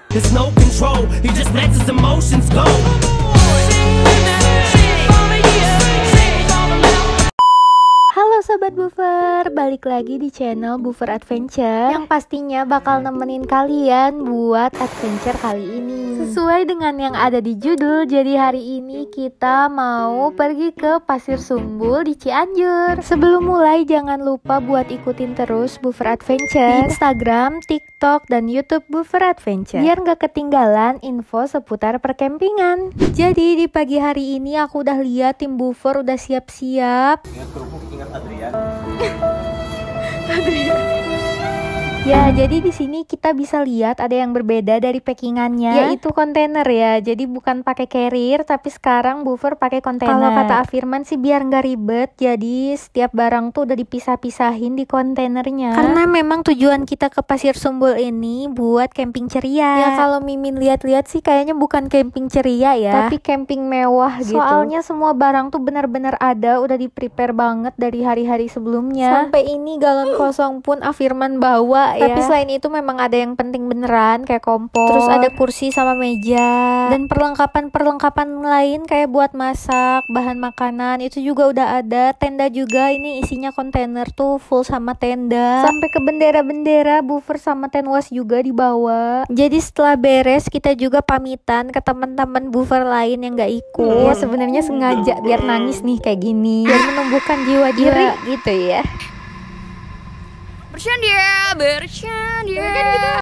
There's no control, he just lets his emotions go. Halo Sobat Buffer, balik lagi di channel Buffer Adventure yang pastinya bakal nemenin kalian buat adventure kali ini. Sesuai dengan yang ada di judul, jadi hari ini kita mau pergi ke Pasir Sumbul di Cianjur. Sebelum mulai jangan lupa buat ikutin terus Buffer Adventure di Instagram, TikTok, dan YouTube Buffer Adventure biar gak ketinggalan info seputar perkempingan. Jadi di pagi hari ini aku udah lihat tim Buffer udah siap-siap. Adrian. Ya, jadi di sini kita bisa lihat ada yang berbeda dari packingannya, yaitu kontainer ya. Jadi bukan pakai carrier, tapi sekarang Buffer pakai kontainer. Kalau kata Afirman sih biar nggak ribet, jadi setiap barang tuh udah dipisah-pisahin di kontainernya. Karena memang tujuan kita ke Pasir Sumbul ini buat camping ceria. Ya kalau Mimin lihat-lihat sih kayaknya bukan camping ceria ya, tapi camping mewah gitu. Soalnya semua barang tuh benar-benar ada, udah di-prepare banget dari hari-hari sebelumnya. Sampai ini galon kosong pun Afirman bawa. Tapi selain itu memang ada yang penting beneran kayak kompor, terus ada kursi sama meja, dan perlengkapan lain kayak buat masak, bahan makanan itu juga udah ada. Tenda juga, ini isinya kontainer tuh full sama tenda, sampai ke bendera-bendera Buffer sama tenwas juga dibawa. Jadi setelah beres kita juga pamitan ke teman-teman Buffer lain yang gak ikut. Ya sebenarnya sengaja biar nangis nih kayak gini, biar menumbuhkan jiwa-jiwa gitu ya. Bercanda.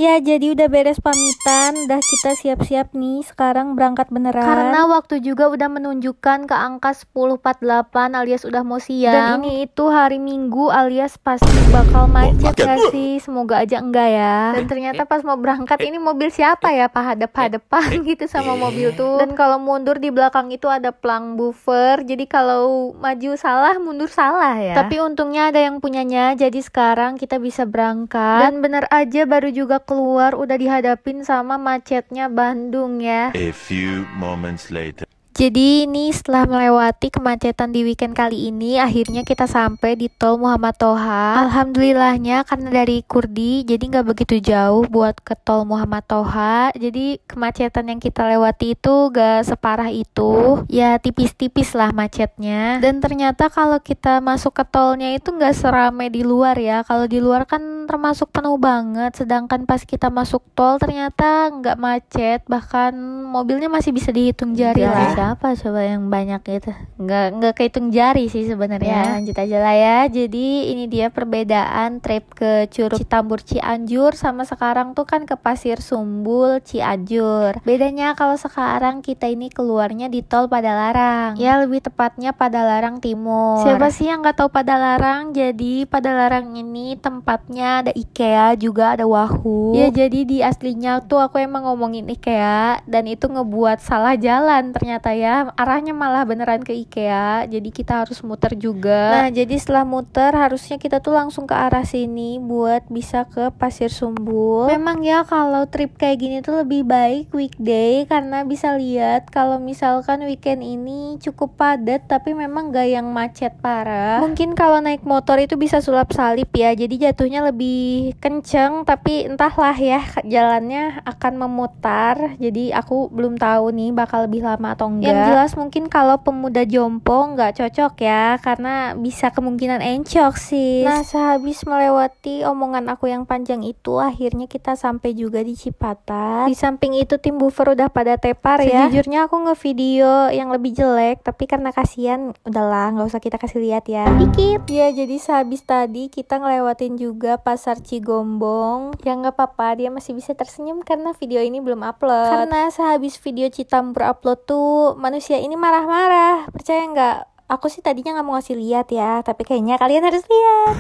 Ya jadi udah beres pamitan, udah kita siap-siap nih sekarang berangkat beneran. Karena waktu juga udah menunjukkan ke angka 10.48 alias udah mau siang. Dan ini itu hari Minggu alias pasti bakal macet gak sih? Semoga aja enggak ya. Dan ternyata pas mau berangkat ini mobil siapa ya? Hadap-hadapan gitu sama mobil tuh. Dan kalau mundur di belakang itu ada pelang Buffer. Jadi kalau maju salah, mundur salah ya. Tapi untungnya ada yang punyanya, jadi sekarang kita bisa berangkat. Dan bener aja baru juga keluar udah dihadapin sama macetnya Bandung ya. A few moments later. Jadi ini setelah melewati kemacetan di weekend kali ini, akhirnya kita sampai di Tol Muhammad Toha. Alhamdulillahnya karena dari Kurdi jadi nggak begitu jauh buat ke Tol Muhammad Toha. Jadi kemacetan yang kita lewati itu gak separah itu, ya tipis-tipis lah macetnya. Dan ternyata kalau kita masuk ke tolnya itu nggak serame di luar ya. Kalau di luar kan termasuk penuh banget, sedangkan pas kita masuk tol ternyata nggak macet, bahkan mobilnya masih bisa dihitung jari lah. Apa coba yang banyak itu nggak kehitung jari sih sebenarnya. Lanjut aja lah ya. Jadi ini dia perbedaan trip ke Curug Citambur Cianjur sama sekarang tuh kan ke Pasir Sumbul Cianjur. Bedanya kalau sekarang kita ini keluarnya di tol Padalarang, ya lebih tepatnya Padalarang Timur. Siapa sih yang nggak tahu Padalarang? Jadi Padalarang ini tempatnya ada IKEA juga, ada Wahoo. Ya jadi di aslinya tuh aku emang ngomongin IKEA dan itu ngebuat salah jalan ternyata ya, arahnya malah beneran ke IKEA, jadi kita harus muter juga. Nah jadi setelah muter harusnya kita tuh langsung ke arah sini buat bisa ke Pasir Sumbul. Memang ya kalau trip kayak gini tuh lebih baik weekday, karena bisa lihat kalau misalkan weekend ini cukup padat tapi memang gak yang macet parah. Mungkin kalau naik motor itu bisa sulap salip ya, jadi jatuhnya lebih kenceng, tapi entahlah ya jalannya akan memutar, jadi aku belum tahu nih bakal lebih lama atau enggak. Yang jelas mungkin kalau pemuda jompo nggak cocok ya, karena bisa kemungkinan encok sih. Nah sehabis melewati omongan aku yang panjang itu, akhirnya kita sampai juga di Cipatat. Di samping itu tim Buffer udah pada tepar ya. Sejujurnya aku ngevideo yang lebih jelek, tapi karena kasihan udahlah nggak usah kita kasih lihat ya. Dikit ya. Jadi sehabis tadi kita ngelewatin juga Pasar Cigombong. Ya nggak apa-apa, dia masih bisa tersenyum karena video ini belum upload. Karena sehabis video Citambur upload tuh manusia ini marah-marah, percaya nggak? Aku sih tadinya nggak mau ngasih lihat ya, tapi kayaknya kalian harus lihat.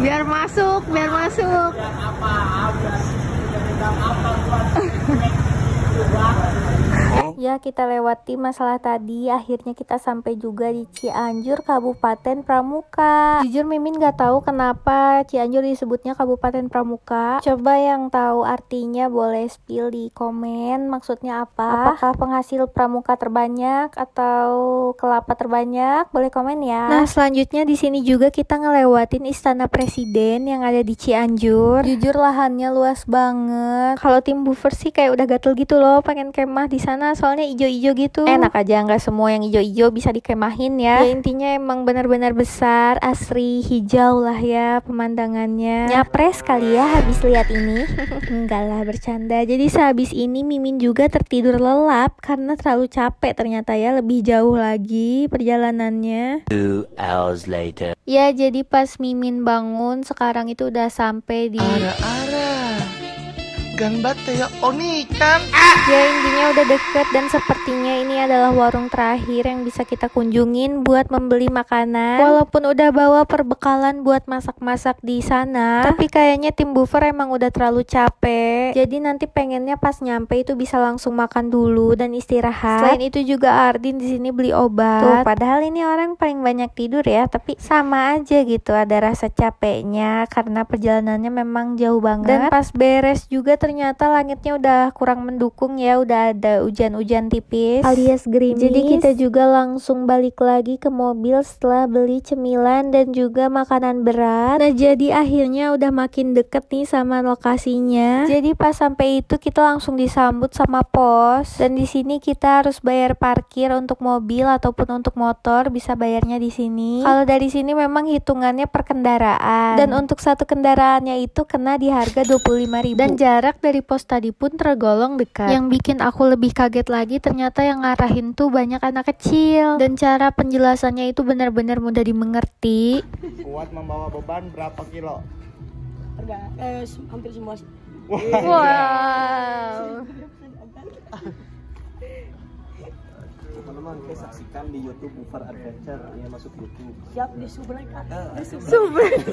Biar masuk. Ya, kita lewati masalah tadi, akhirnya kita sampai juga di Cianjur, Kabupaten Pramuka. Jujur Mimin gak tahu kenapa Cianjur disebutnya Kabupaten Pramuka. Coba yang tahu artinya boleh spill di komen, maksudnya apa? Apakah penghasil pramuka terbanyak atau kelapa terbanyak? Boleh komen ya. Nah, selanjutnya di sini juga kita ngelewatin Istana Presiden yang ada di Cianjur. Jujur lahannya luas banget. Kalau tim Buffer sih kayak udah gatel gitu loh, pengen kemah di sana. Soalnya ijo-ijo gitu. Enak aja, nggak semua yang ijo-ijo bisa dikemahin ya. Ya intinya emang benar-benar besar, asri, hijau lah ya pemandangannya. Nyapres kali ya habis lihat ini. Enggak lah, bercanda. Jadi sehabis ini Mimin juga tertidur lelap karena terlalu capek ternyata ya, lebih jauh lagi perjalanannya. 2 hours later. Ya, jadi pas Mimin bangun sekarang itu udah sampai di Ganbat ya Oni kan. Ya intinya udah deket dan sepertinya ini adalah warung terakhir yang bisa kita kunjungin buat membeli makanan. Walaupun udah bawa perbekalan buat masak-masak di sana, tapi kayaknya tim Buffer emang udah terlalu capek. Jadi nanti pengennya pas nyampe itu bisa langsung makan dulu dan istirahat. Selain itu juga Ardin di sini beli obat. Tuh, padahal ini orang paling banyak tidur ya, tapi sama aja gitu ada rasa capeknya karena perjalanannya memang jauh banget. Dan pas beres juga ternyata langitnya udah kurang mendukung ya, udah ada hujan-hujan tipis alias gerimis. Jadi kita juga langsung balik lagi ke mobil setelah beli cemilan dan juga makanan berat. Nah, jadi akhirnya udah makin deket nih sama lokasinya. Jadi pas sampai itu kita langsung disambut sama pos, dan di sini kita harus bayar parkir untuk mobil ataupun untuk motor, bisa bayarnya di sini. Kalau dari sini memang hitungannya per kendaraan, dan untuk satu kendaraannya itu kena di harga 25.000. Dan jarak dari pos tadi pun tergolong dekat. Yang bikin aku lebih kaget lagi ternyata yang ngarahin tuh banyak anak kecil, dan cara penjelasannya itu benar-benar mudah dimengerti. Kuat membawa beban berapa kilo? Hampir semua. Wow. Teman-teman, saksikan di YouTube Buffer Adventure, ya masuk YouTube. Siap di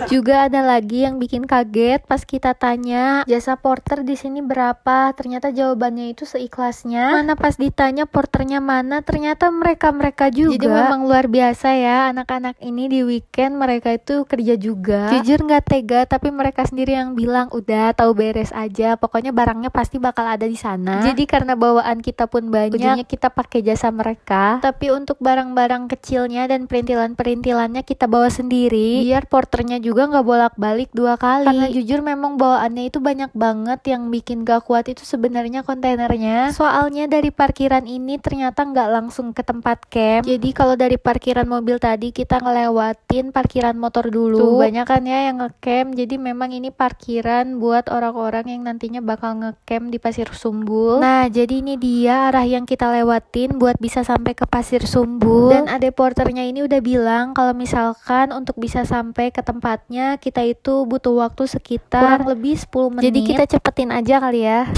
Juga ada lagi yang bikin kaget pas kita tanya jasa porter di sini berapa, ternyata jawabannya itu seikhlasnya. Mana pas ditanya porternya mana, ternyata mereka juga. Jadi memang luar biasa ya anak-anak ini, di weekend mereka itu kerja juga. Jujur nggak tega, tapi mereka sendiri yang bilang udah tahu beres aja, pokoknya barangnya pasti bakal ada di sana. Jadi karena bawaan kita pun banyak, ujungnya kita pakai jasa mereka. Tapi untuk barang-barang kecilnya dan perintilan-perintilannya kita bawa sendiri, biar porternya juga nggak bolak-balik 2 kali. Karena jujur memang bawaannya itu banyak banget, yang bikin gak kuat itu sebenarnya kontainernya. Soalnya dari parkiran ini ternyata nggak langsung ke tempat camp. Jadi kalau dari parkiran mobil tadi kita ngelewatin parkiran motor dulu. Tuh banyak kan ya yang ngecamp. Jadi memang ini parkiran buat orang-orang yang nantinya bakal ngecamp di Pasir Sumbul. Nah, jadi ini dia arah yang kita lewatin buat bisa sampai ke Pasir Sumbul. Dan ade porternya ini udah bilang kalau misalkan untuk bisa sampai ke tempatnya kita itu butuh waktu sekitar kurang lebih 10 menit. Jadi kita cepetin aja kali ya.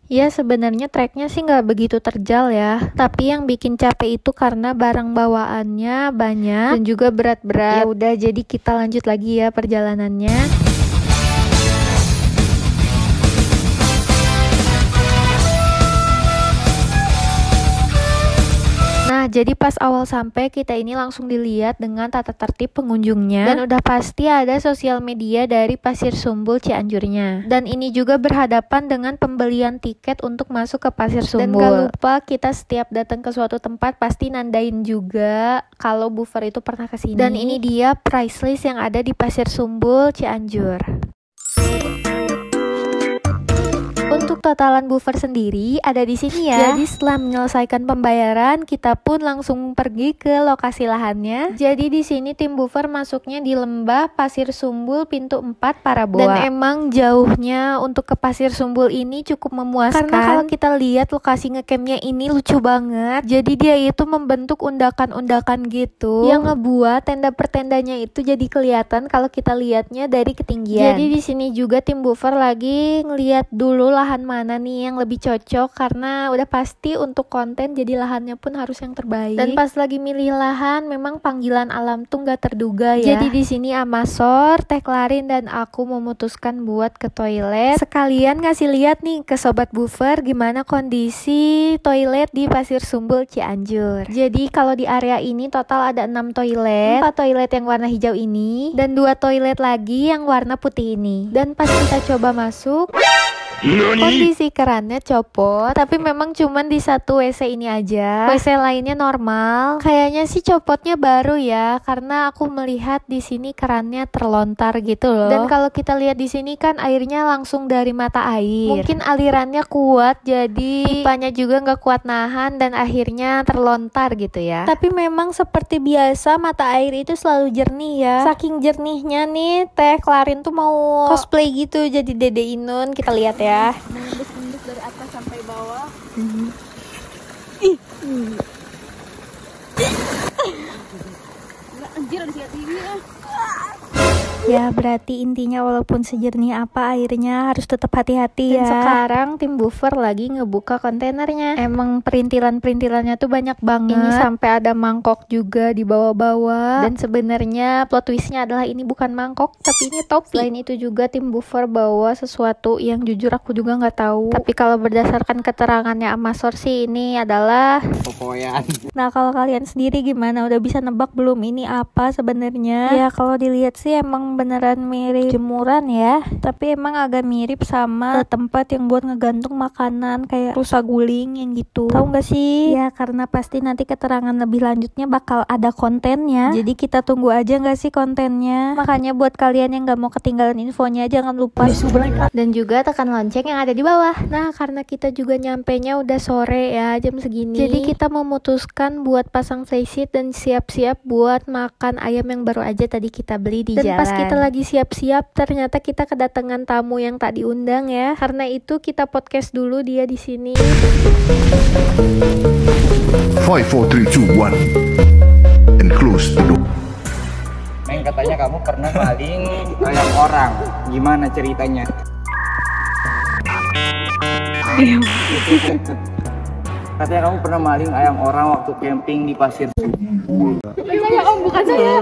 Ya sebenarnya treknya sih nggak begitu terjal ya, tapi yang bikin capek itu karena barang bawaannya banyak dan juga berat-berat. Ya udah, jadi kita lanjut lagi ya perjalanannya. Nah, jadi pas awal sampai kita ini langsung dilihat dengan tata tertib pengunjungnya, dan udah pasti ada sosial media dari Pasir Sumbul Cianjurnya. Dan ini juga berhadapan dengan pembelian tiket untuk masuk ke Pasir Sumbul. Dan gak lupa kita setiap datang ke suatu tempat pasti nandain juga kalau Buffer itu pernah kesini. Dan ini dia price list yang ada di Pasir Sumbul Cianjur. Untuk totalan Buffer sendiri ada di sini ya. Jadi setelah menyelesaikan pembayaran, kita pun langsung pergi ke lokasi lahannya. Jadi di sini tim Buffer masuknya di lembah Pasir Sumbul pintu 4 Paraboa. Dan emang jauhnya untuk ke Pasir Sumbul ini cukup memuaskan. Karena kalau kita lihat lokasi ngecampnya ini lucu banget. Jadi dia itu membentuk undakan-undakan gitu, yang ngebuat tenda per tendanya itu jadi kelihatan kalau kita lihatnya dari ketinggian. Jadi di sini juga tim Buffer lagi ngeliat dulu lah lahan mana nih yang lebih cocok, karena udah pasti untuk konten jadi lahannya pun harus yang terbaik. Dan pas lagi milih lahan memang panggilan alam tuh nggak terduga ya. Jadi di sini Amasor, Teh Klarin dan aku memutuskan buat ke toilet. Sekalian ngasih lihat nih ke Sobat Buffer gimana kondisi toilet di Pasir Sumbul Cianjur. Jadi kalau di area ini total ada 6 toilet, 4 toilet yang warna hijau ini dan 2 toilet lagi yang warna putih ini. Dan pas kita coba masuk, kondisi kerannya copot, tapi memang cuman di satu WC ini aja. WC lainnya normal. Kayaknya sih copotnya baru ya, karena aku melihat di sini kerannya terlontar gitu loh. Dan kalau kita lihat di sini kan airnya langsung dari mata air. Mungkin alirannya kuat, jadi pipanya juga nggak kuat nahan dan akhirnya terlontar gitu ya. Tapi memang seperti biasa mata air itu selalu jernih ya. Saking jernihnya nih, Teh Klarin tuh mau cosplay gitu jadi Dede Inun. Kita lihat ya. Menembus dari atas sampai bawah. Anjir, ada sikat gigi ya. Ya berarti intinya walaupun sejernih apa airnya harus tetap hati-hati ya. Dan sekarang tim Buffer lagi ngebuka kontainernya. Emang perintilannya tuh banyak banget. Ini sampai ada mangkok juga di bawah-bawah. Dan sebenarnya plot twistnya adalah ini bukan mangkok, tapi ini topi. Selain itu juga tim Buffer bawa sesuatu yang jujur aku juga nggak tahu. Tapi kalau berdasarkan keterangannya Amasor sih ini adalah Popoyan. Nah kalau kalian sendiri gimana? Udah bisa nebak belum ini apa sebenarnya? Ya kalau dilihat sih emang beneran mirip jemuran ya, tapi emang agak mirip sama tempat yang buat ngegantung makanan kayak rusa guling yang gitu. Tahu nggak sih? Ya karena pasti nanti keterangan lebih lanjutnya bakal ada kontennya. Jadi kita tunggu aja nggak sih kontennya. Makanya buat kalian yang nggak mau ketinggalan infonya jangan lupa dan juga tekan lonceng yang ada di bawah. Nah karena kita juga nyampenya udah sore ya jam segini. Jadi kita memutuskan buat pasang flysheet dan siap-siap buat makan ayam yang baru aja tadi kita beli di jalan. Dan pas kita lagi siap-siap ternyata kita kedatangan tamu yang tak diundang ya. Karena itu kita podcast dulu dia di sini. 5, 4, 3, 2, 1 and close the door. Neng, katanya kamu pernah maling ayam orang. Gimana ceritanya? Katanya kamu pernah maling ayam orang waktu camping di Pasir Sumbul. Saya om, bukan saya.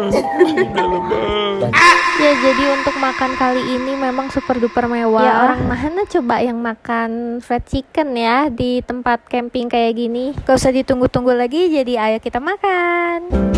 Ya jadi untuk makan kali ini memang super duper mewah. Ya orang mana coba yang makan fried chicken ya di tempat camping kayak gini. Gak usah ditunggu-tunggu lagi, jadi ayo kita makan.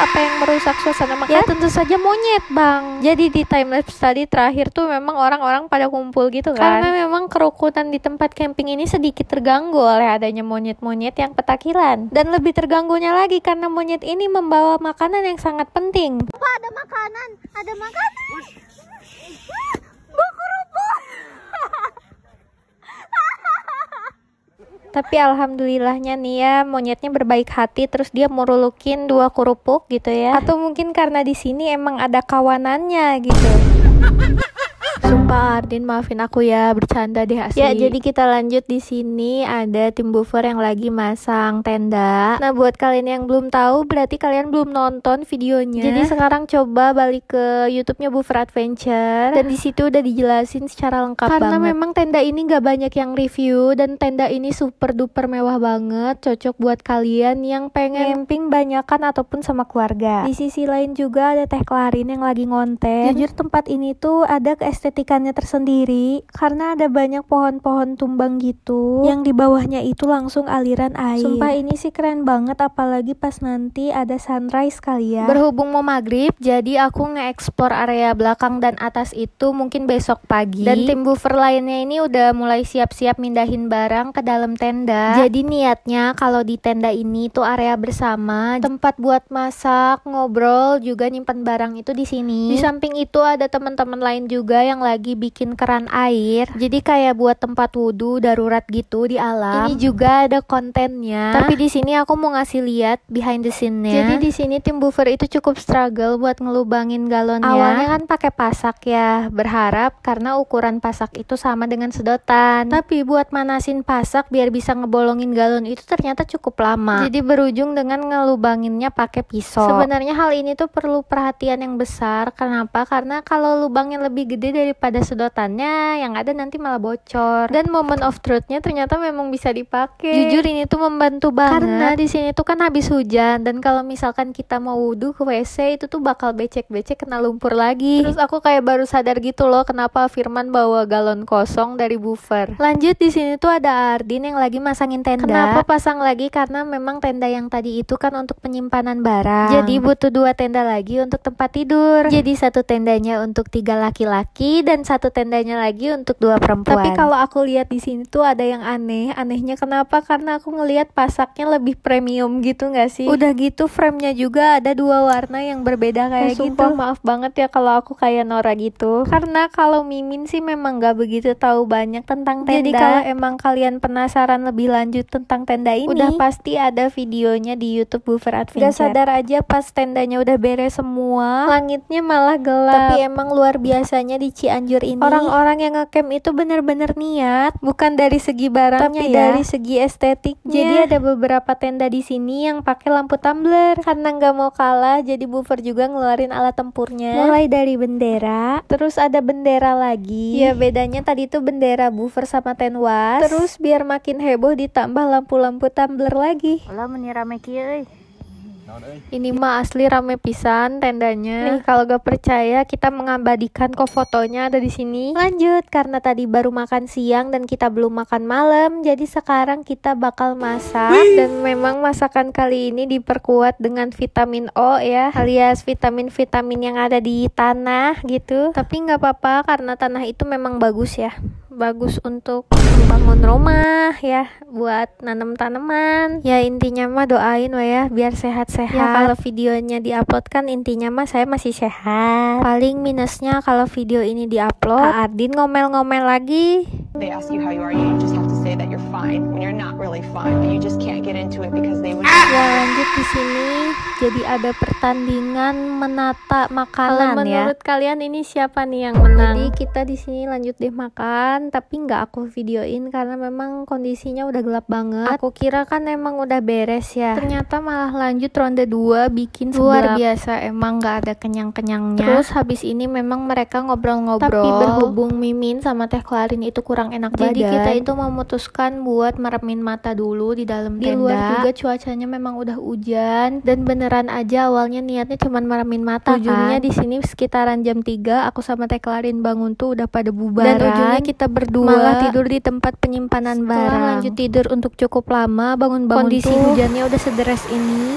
Apa yang merusak suasana makan? Ya tentu saja monyet bang. Jadi di timelapse tadi terakhir tuh memang orang-orang pada kumpul gitu kan. Karena memang kerukunan di tempat camping ini sedikit terganggu oleh adanya monyet-monyet yang petakilan. Dan lebih terganggunya lagi karena monyet ini membawa makanan yang sangat penting. Apa ada makanan? Ada makanan? Bau kerupuk. Tapi alhamdulillahnya nih ya monyetnya berbaik hati, terus dia merulukin 2 kerupuk gitu ya. Atau mungkin karena di sini emang ada kawanannya gitu. Sumpah Ardin maafin aku ya, bercanda deh asli. Ya jadi kita lanjut di sini ada tim Buffer yang lagi masang tenda. Nah buat kalian yang belum tahu berarti kalian belum nonton videonya. Jadi sekarang coba balik ke YouTube-nya Buffer Adventure dan di situ udah dijelasin secara lengkap karena banget. Memang tenda ini gak banyak yang review dan tenda ini super duper mewah banget, cocok buat kalian yang pengen camping banyakan ataupun sama keluarga. Di sisi lain juga ada Teh Klarin yang lagi ngonten. Jujur tempat ini tuh ada keestetikannya tersendiri karena ada banyak pohon-pohon tumbang gitu yang di bawahnya itu langsung aliran air. Sumpah ini sih keren banget, apalagi pas nanti ada sunrise kali ya. Berhubung mau maghrib jadi aku nge-explore area belakang dan atas itu mungkin besok pagi. Dan tim Buffer lainnya ini udah mulai siap-siap mindahin barang ke dalam tenda. Jadi niatnya kalau di tenda ini tuh area bersama, tempat buat masak, ngobrol, juga nyimpen barang itu di sini. Di samping itu ada teman-teman lain juga yang lagi lagi bikin keran air. Jadi kayak buat tempat wudhu darurat gitu di alam. Ini juga ada kontennya. Tapi di sini aku mau ngasih lihat behind the scene-nya. Jadi di sini tim buffer itu cukup struggle buat ngelubangin galonnya. Awalnya kan pakai pasak ya, berharap karena ukuran pasak itu sama dengan sedotan. Tapi buat manasin pasak biar bisa ngebolongin galon itu ternyata cukup lama. Jadi berujung dengan ngelubanginnya pakai pisau. Sebenarnya hal ini tuh perlu perhatian yang besar. Kenapa? Karena kalau lubangnya lebih gede daripada sedotannya, yang ada nanti malah bocor. Dan moment of truth-nya ternyata memang bisa dipakai. Jujur ini tuh membantu banget. Karena di sini tuh kan habis hujan, dan kalau misalkan kita mau wudhu ke WC itu tuh bakal becek-becek kena lumpur lagi. Terus aku kayak baru sadar gitu loh kenapa Firman bawa galon kosong dari buffer. Lanjut, di sini tuh ada Ardin yang lagi masangin tenda. Kenapa pasang lagi? Karena memang tenda yang tadi itu kan untuk penyimpanan barang. Jadi butuh 2 tenda lagi untuk tempat tidur. Jadi 1 tendanya untuk 3 laki-laki dan 1 tendanya lagi untuk 2 perempuan. Tapi kalau aku lihat di sini tuh ada yang aneh. Anehnya kenapa? Karena aku ngelihat pasaknya lebih premium gitu nggak sih? Udah gitu frame-nya juga ada 2 warna yang berbeda kayak gitu. Sumpah maaf banget ya kalau aku kayak Nora gitu. Karena kalau Mimin sih memang nggak begitu tahu banyak tentang tenda. Jadi kalau emang kalian penasaran lebih lanjut tentang tenda ini, udah pasti ada videonya di YouTube Buffer Adventure. Gak sadar aja pas tendanya udah beres semua, langitnya malah gelap. Tapi emang luar biasanya di Cianjur ini, orang-orang yang ngecamp itu bener-bener niat, bukan dari segi barangnya tapi dari segi estetiknya. Jadi ada beberapa tenda di sini yang pakai lampu tumbler. Karena nggak mau kalah, jadi Buffer juga ngeluarin alat tempurnya. Mulai dari bendera, terus ada bendera lagi. Ya bedanya tadi tuh bendera Buffer sama Tenwas. Terus biar makin heboh ditambah lampu-lampu tumbler lagi. Lah menirame kieu. Ini mah asli rame pisan tendanya. Nih kalau gak percaya kita mengabadikan kok fotonya ada di sini. Lanjut, karena tadi baru makan siang dan kita belum makan malam, jadi sekarang kita bakal masak. Dan memang masakan kali ini diperkuat dengan vitamin O ya, alias vitamin-vitamin yang ada di tanah gitu. Tapi nggak apa-apa karena tanah itu memang bagus ya. Bagus untuk membangun rumah ya, buat nanam tanaman. Ya intinya mah doain ya biar sehat-sehat. Ya kalau videonya diupload kan intinya mah saya masih sehat. Paling minusnya kalau video ini diupload, Kak Ardin ngomel-ngomel lagi. They ask you how you are, you just have to say that you're fine when you're not really fine, but you just can't get into it because they would. Ya lanjut di sini. Jadi ada pertandingan menata makanan. Kalau menurut kalian ini siapa nih yang menang? Jadi kita di sini lanjut deh makan, tapi nggak aku videoin karena memang kondisinya udah gelap banget. Aku kira kan emang udah beres ya. Ternyata malah lanjut ronde 2 bikin luar biasa, emang nggak ada kenyang-kenyangnya. Terus habis ini memang mereka ngobrol-ngobrol. Tapi berhubung Mimin sama Teh Klarin itu kurang enak badan, jadi kita itu memutuskan buat meremin mata dulu di dalam tenda. Di luar juga cuacanya memang udah hujan dan beneran aja awalnya niatnya cuma meremin mata. Ujungnya di sini sekitaran jam 3 aku sama Teh Klarin bangun tuh udah pada bubaran. Dan ujungnya kita berdua malah tidur di tempat penyimpanan barang. Setelah lanjut tidur untuk cukup lama, bangun-bangun kondisi hujannya udah sederes ini.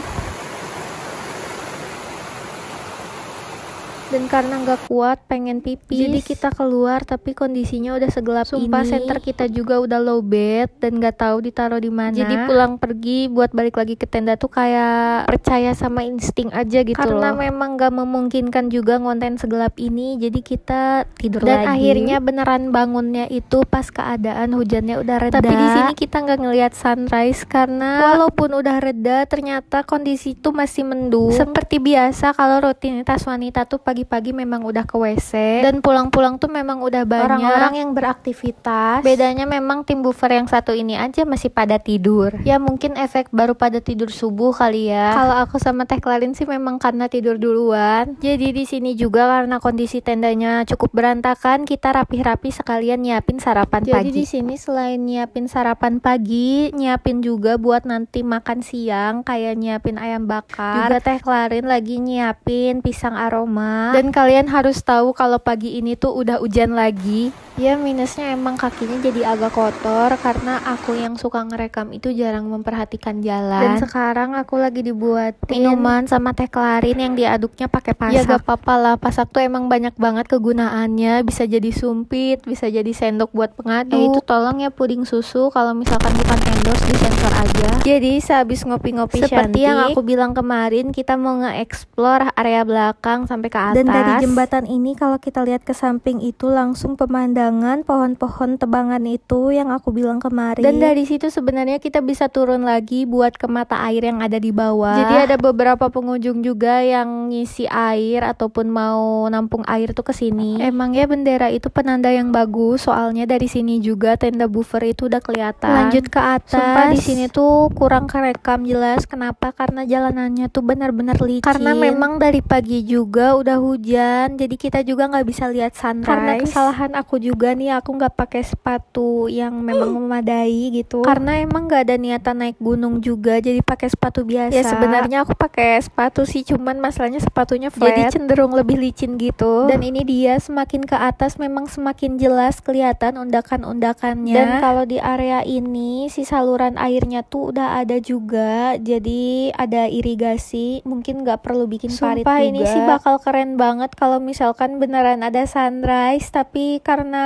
Dan karena nggak kuat pengen pipis, jadi kita keluar tapi kondisinya udah segelap. Sumpah center kita juga udah low bed dan nggak tahu ditaruh di mana. Jadi pulang pergi buat balik lagi ke tenda tuh kayak percaya sama insting aja gitu karena loh. Memang nggak memungkinkan juga ngonten segelap ini, jadi kita tidur dan lagi. Dan akhirnya beneran bangunnya itu pas keadaan hujannya udah reda. Tapi di sini kita nggak ngelihat sunrise karena walaupun udah reda ternyata kondisi tuh masih mendung. Seperti biasa kalau rutinitas wanita tuh pagi-pagi memang udah ke WC dan pulang-pulang tuh memang udah banyak orang-orang yang beraktivitas. Bedanya memang tim Buffer yang satu ini aja masih pada tidur. Ya mungkin efek baru pada tidur subuh kali ya. Kalau aku sama Teh Klarin sih memang karena tidur duluan. Jadi di sini juga karena kondisi tendanya cukup berantakan, kita rapi-rapi sekalian nyiapin sarapan pagi. Jadi di sini selain nyiapin sarapan pagi, nyiapin juga buat nanti makan siang kayak nyiapin ayam bakar. Juga Teh Klarin lagi nyiapin pisang aroma. Dan kalian harus tahu kalau pagi ini tuh udah hujan lagi. Ya minusnya emang kakinya jadi agak kotor karena aku yang suka ngerekam itu jarang memperhatikan jalan. Dan sekarang aku lagi dibuatin minuman sama Teh Klarin yang diaduknya pakai pasak. Ya gak apa-apa lah, pasak tuh emang banyak banget kegunaannya. Bisa jadi sumpit, bisa jadi sendok buat pengaduk. Itu tolong ya puding susu kalau misalkan bukan endorse disensor aja. Jadi sehabis ngopi-ngopi seperti yang aku bilang kemarin, kita mau nge-explore area belakang sampai ke atas. Dan dari jembatan ini kalau kita lihat ke samping itu langsung pemandangan pohon-pohon tebangan itu yang aku bilang kemarin. Dan dari situ sebenarnya kita bisa turun lagi buat ke mata air yang ada di bawah. Jadi ada beberapa pengunjung juga yang ngisi air ataupun mau nampung air tuh ke sini. Emang ya bendera itu penanda yang bagus, soalnya dari sini juga tenda buffer itu udah kelihatan. Lanjut ke atas. Sumpah di sini tuh kurang kerekam jelas. Kenapa? Karena jalanannya tuh benar-benar licin. Karena memang dari pagi juga udah hujan, jadi kita juga nggak bisa lihat sunrise. Karena kesalahan aku juga nih, aku nggak pakai sepatu yang memang memadai gitu. Karena emang nggak ada niatan naik gunung juga, jadi pakai sepatu biasa. Ya sebenarnya aku pakai sepatu sih, cuman masalahnya sepatunya flat, jadi cenderung lebih licin gitu. Dan ini dia semakin ke atas memang semakin jelas kelihatan undakan-undakannya. Dan kalau di area ini si saluran airnya tuh udah ada juga, jadi ada irigasi, mungkin nggak perlu bikin parit juga. Ini sih bakal keren banget kalau misalkan beneran ada sunrise, tapi karena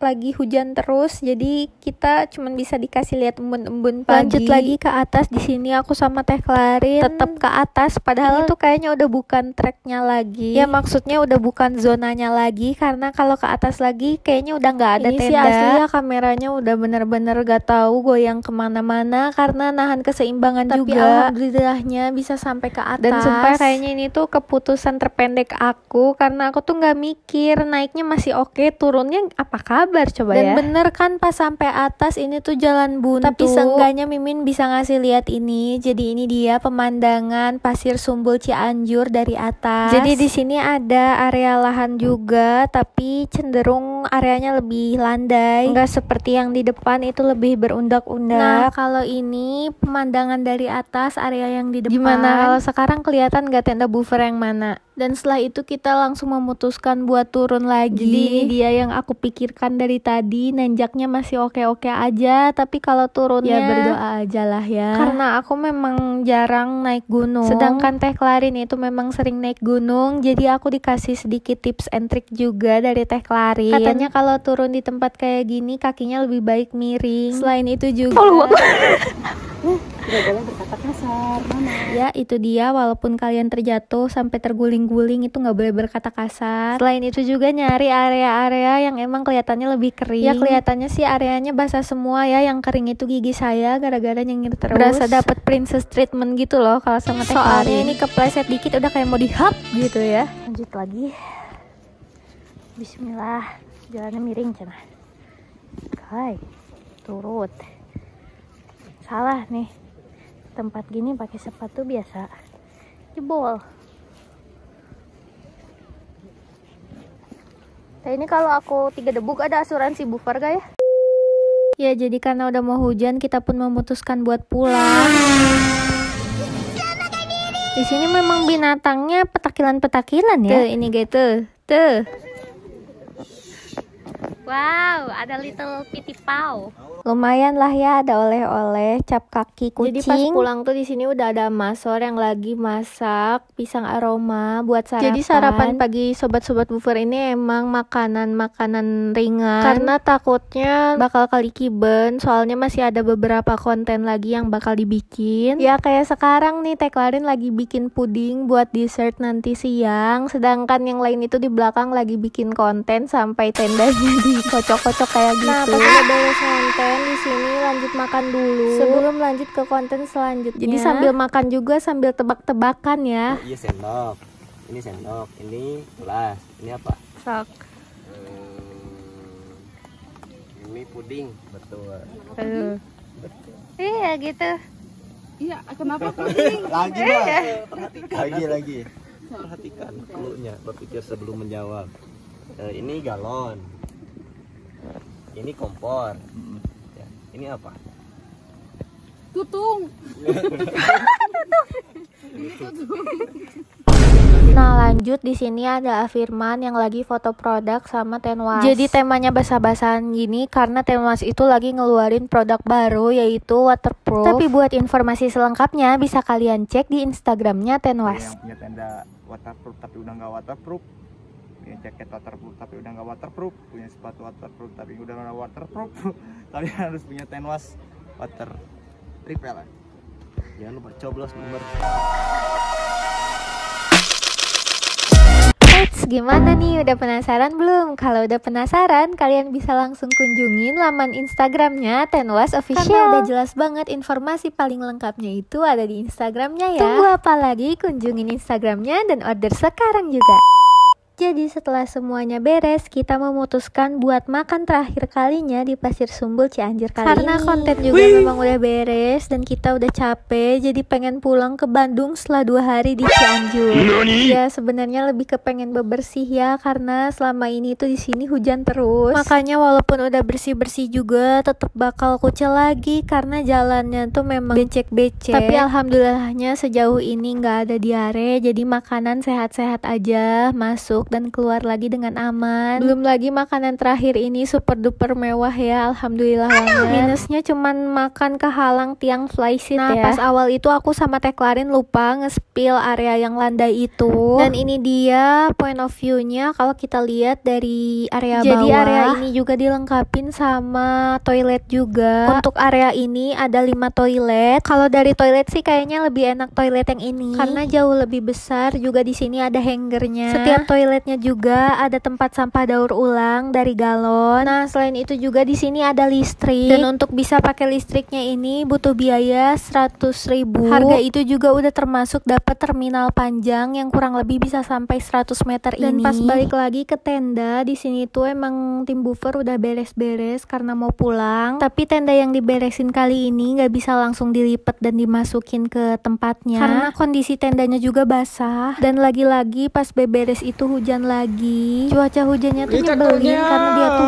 lagi hujan terus jadi kita cuman bisa dikasih lihat embun-embun pagi. Lanjut lagi ke atas, di sini aku sama Teh Klarin tetap ke atas, padahal itu kayaknya udah bukan treknya lagi. Ya maksudnya udah bukan zonanya lagi, karena kalau ke atas lagi kayaknya udah nggak ada tenda. Ini sih aslinya kameranya udah bener-bener gak tahu goyang kemana-mana karena nahan keseimbangan juga. Tapi alhamdulillahnya bisa sampai ke atas. Dan sumpah kayaknya ini tuh keputusan terpendek aku, karena aku tuh nggak mikir naiknya masih oke, turunnya apa kabar coba ya. Dan bener kan pas sampai atas ini tuh jalan buntu, tapi seenggaknya Mimin bisa ngasih lihat ini. Jadi ini dia pemandangan Pasir Sumbul Cianjur dari atas. Jadi di sini ada area lahan juga, tapi cenderung areanya lebih landai, nggak seperti yang di depan itu lebih berundak-undak. Nah kalau ini pemandangan dari atas area yang di depan. Gimana kalau sekarang kelihatan nggak tenda buffer yang mana? Dan setelah itu kita langsung memutuskan buat turun lagi. Jadi ini dia yang aku pikirkan dari tadi, nanjaknya masih oke-oke aja, tapi kalau turunnya ya berdoa aja lah ya. Karena aku memang jarang naik gunung, sedangkan Teh Klarin itu memang sering naik gunung, jadi aku dikasih sedikit tips and trick juga dari Teh Klarin. Katanya kalau turun di tempat kayak gini kakinya lebih baik miring. Selain itu juga tidak boleh berkata kasar, Mama. Ya itu dia, walaupun kalian terjatuh sampai terguling-guling itu nggak boleh berkata kasar. Selain itu juga nyari area-area yang emang kelihatannya lebih kering. Ya kelihatannya sih areanya basah semua ya, yang kering itu gigi saya gara-gara nyengir terus. Berasa dapat princess treatment gitu loh kalau sama Teh Klarin. Soalnya ini kepleset dikit udah kayak mau dihap gitu ya. Lanjut lagi. Bismillah, jalannya miring cenah. Hai, turut. Salah nih, tempat gini pakai sepatu biasa jebol. Nah ini kalau aku 3 debuk ada asuransi buffer gak ya? Ya jadi karena udah mau hujan kita pun memutuskan buat pulang. Di sini memang binatangnya petakilan-petakilan ya. Tuh ini gitu, tuh. Wow, ada little pitty paw. Lumayan lah ya, ada oleh-oleh cap kaki kucing. Jadi pas pulang tuh di sini udah ada masor yang lagi masak pisang aroma buat sarapan. Jadi sarapan pagi sobat-sobat buffer ini emang makanan ringan, karena takutnya bakal kalikiben, soalnya masih ada beberapa konten lagi yang bakal dibikin. Ya kayak sekarang nih Teh Klarin lagi bikin puding buat dessert nanti siang, sedangkan yang lain itu di belakang lagi bikin konten sampai tendanya dikocok-kocok kayak gitu. Nah pas udah beres konten di sini lanjut makan dulu sebelum lanjut ke konten selanjutnya. Jadi sambil makan juga sambil tebak-tebakan ya. Iya sendok, ini sendok, ini gelas, ini apa? Sok. Ini puding, betul. Iya gitu. Iya, kenapa puding? Lagi Mbak, perhatikan. Lagi. Perhatikan cluenya, berpikir sebelum menjawab. Ini galon. Ini kompor. Ya, ini apa? Tutung. Nah lanjut di sini ada Afirman yang lagi foto produk sama Tenwas. Jadi temanya basah-basahan gini karena Tenwas itu lagi ngeluarin produk baru yaitu waterproof. Tapi buat informasi selengkapnya bisa kalian cek di Instagramnya Tenwas. Yang punya tenda waterproof tapi udah nggak waterproof, punya jaket waterproof tapi udah nggak waterproof, punya sepatu waterproof tapi udah nggak waterproof, kalian harus punya Tenwas water repellent. Jangan lupa coblos nomor. Eits, gimana nih? Udah penasaran belum? Kalau udah penasaran, kalian bisa langsung kunjungin laman Instagramnya Tenwas Official. Karena udah jelas banget informasi paling lengkapnya itu ada di Instagramnya ya. Tunggu apa lagi? Kunjungin Instagramnya dan order sekarang juga. Jadi setelah semuanya beres, kita memutuskan buat makan terakhir kalinya di Pasir Sumbul Cianjur kali ini. Karena konten juga memang udah beres dan kita udah capek, jadi pengen pulang ke Bandung setelah 2 hari di Cianjur. Ya sebenarnya lebih ke pengen bebersih ya, karena selama ini tuh di sini hujan terus. Makanya walaupun udah bersih-bersih juga, tetap bakal kucel lagi karena jalannya tuh memang becek-becek. Tapi alhamdulillahnya sejauh ini nggak ada diare, jadi makanan sehat-sehat aja masuk dan keluar lagi dengan aman. Belum lagi makanan terakhir ini super duper mewah ya, alhamdulillah banget. Minusnya cuman makan kehalang tiang flysheet ya. Pas awal itu aku sama Teh Klarin lupa nge-spill area yang landai itu. Dan ini dia point of view-nya kalau kita lihat dari area bawah. Jadi area ini juga dilengkapin sama toilet juga. Untuk area ini ada 5 toilet. Kalau dari toilet sih kayaknya lebih enak toilet yang ini karena jauh lebih besar. Juga di sini ada hangernya. Setiap toiletnya juga ada tempat sampah daur ulang dari galon. Nah, selain itu juga di sini ada listrik. Dan untuk bisa pakai listriknya ini butuh biaya 100.000. Harga itu juga udah termasuk dapat terminal panjang yang kurang lebih bisa sampai 100 meter ini. Dan pas balik lagi ke tenda, di sini tuh emang tim buffer udah beres-beres karena mau pulang. Tapi tenda yang diberesin kali ini nggak bisa langsung dilipat dan dimasukin ke tempatnya karena kondisi tendanya juga basah. Dan lagi-lagi pas beberes itu hujan lagi. Cuaca hujannya tuh nyebelin karena dia tuh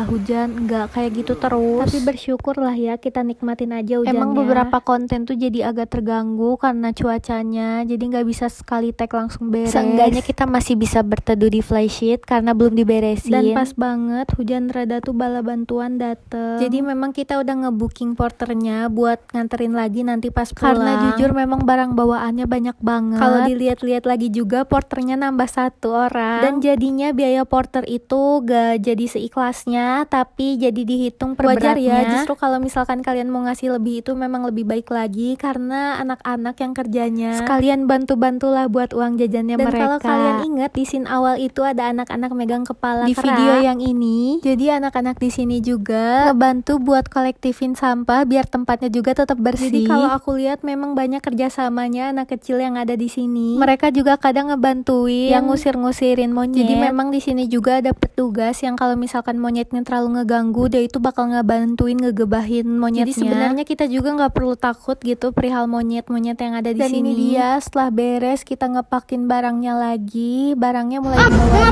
hujan enggak kayak gitu terus. Tapi bersyukur lah ya, kita nikmatin aja hujannya. Emang beberapa konten tuh jadi agak terganggu karena cuacanya, jadi nggak bisa sekali tag langsung beres. Seenggaknya kita masih bisa berteduh di flysheet karena belum diberesin. Dan pas banget hujan reda tuh bala bantuan dateng. Jadi memang kita udah ngebooking porternya buat nganterin lagi nanti pas pulang. Karena jujur memang barang bawaannya banyak banget. Kalau dilihat-lihat lagi juga porternya nambah 1 orang. Dan jadinya biaya porter itu gak jadi seikhlasnya, tapi jadi dihitung per beratnya. Wajar ya, justru kalau misalkan kalian mau ngasih lebih itu memang lebih baik lagi karena anak-anak yang kerjanya sekalian bantu-bantulah buat uang jajannya mereka. Dan kalau kalian ingat di scene awal itu ada anak-anak megang kepala di video yang ini. Jadi anak-anak di sini juga ngebantu buat kolektifin sampah biar tempatnya juga tetap bersih. Jadi kalau aku lihat memang banyak kerjasamanya anak kecil yang ada di sini. Mereka juga kadang ngebantuin yang ngusir-ngusirin monyet. Jadi memang di sini juga ada petugas yang kalau misalkan monyetnya terlalu ngeganggu, dia itu bakal ngebantuin ngegebahin monyetnya. Jadi sebenarnya kita juga nggak perlu takut gitu perihal monyet-monyet yang ada di sini. Dan ini dia setelah beres kita ngepakin barangnya lagi. Barangnya mulai dibawa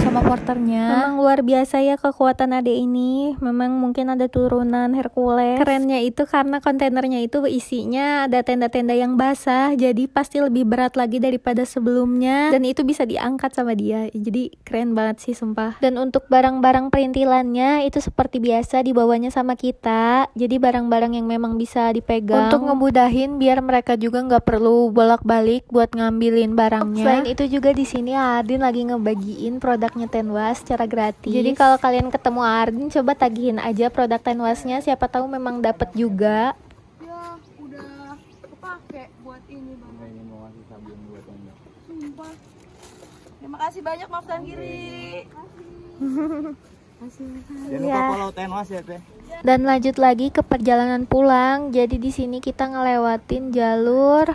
sama porternya. Memang luar biasa ya kekuatan adek ini. Memang mungkin ada turunan Hercules. Kerennya itu karena kontainernya itu isinya ada tenda-tenda yang basah. Jadi pasti lebih berat lagi daripada sebelumnya. Dan itu bisa diangkat sama dia. Jadi keren banget sih sumpah. Dan untuk barang-barang perintilannya itu seperti biasa dibawanya sama kita. Jadi barang-barang yang memang bisa dipegang untuk ngemudahin biar mereka juga nggak perlu bolak-balik buat ngambilin barangnya. Selain itu juga di sini Ardin lagi ngebagiin produknya Tenwas secara gratis. Jadi kalau kalian ketemu Ardin coba tagihin aja produk Tenwasnya, siapa tahu memang dapat juga. Ya udah kepake buat ini bang. Ini mau ngasih sabun buat anda. Sumpah. Terima kasih banyak, maafkan kiri. Jangan lupa follow Tenwas ya teh. Dan lanjut lagi ke perjalanan pulang. Jadi di sini kita ngelewatin jalur.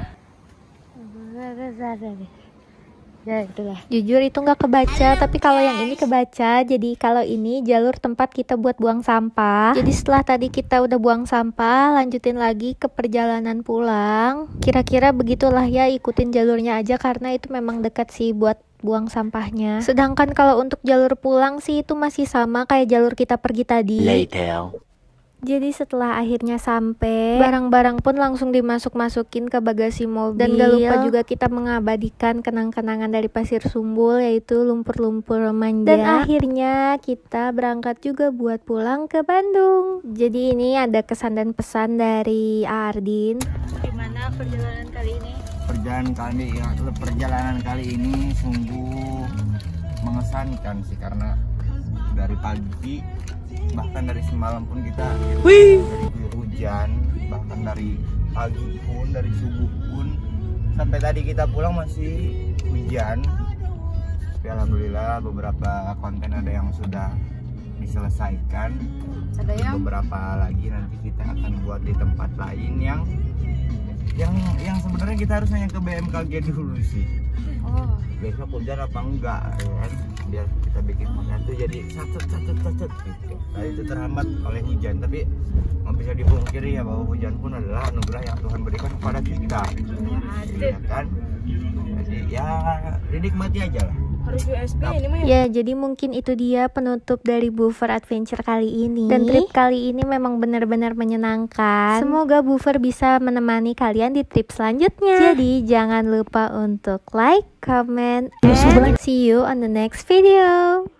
Ya itulah. Jujur itu nggak kebaca, tapi kalau yang ini kebaca. Jadi kalau ini jalur tempat kita buat buang sampah. Jadi setelah tadi kita udah buang sampah, lanjutin lagi ke perjalanan pulang. Kira-kira begitulah ya, ikutin jalurnya aja karena itu memang dekat sih buat buang sampahnya. Sedangkan kalau untuk jalur pulang sih itu masih sama kayak jalur kita pergi tadi. Later. Jadi setelah akhirnya sampai, barang-barang pun langsung dimasuk-masukin ke bagasi mobil. Dan gak lupa juga kita mengabadikan kenang-kenangan dari Pasir Sumbul, yaitu lumpur-lumpur manja. Dan akhirnya kita berangkat juga buat pulang ke Bandung. Jadi ini ada kesan dan pesan dari Ardin. Gimana perjalanan kali ini? Perjalanan kali ini sungguh mengesankan sih, karena dari pagi bahkan dari semalam pun kita dari hujan, bahkan dari pagi pun, dari subuh pun sampai tadi kita pulang masih hujan. Tapi alhamdulillah beberapa konten ada yang sudah diselesaikan. Ada yang Beberapa lagi nanti kita akan buat di tempat lain yang sebenarnya kita harus nanya ke BMKG dulu sih. Besok hujan apa enggak ya kan? Biar kita bikin konten tuh jadi sacet gitu. Nah itu terhambat oleh hujan, tapi nggak bisa dipungkiri ya bahwa hujan pun adalah anugerah yang Tuhan berikan kepada kita. Ya kan? Jadi ya dinikmati aja lah. harus USB ini mah Ya, jadi mungkin itu dia penutup dari Buffer Adventure kali ini. Dan trip kali ini memang benar-benar menyenangkan. Semoga Buffer bisa menemani kalian di trip selanjutnya. Jadi jangan lupa untuk like, comment, and see you on the next video.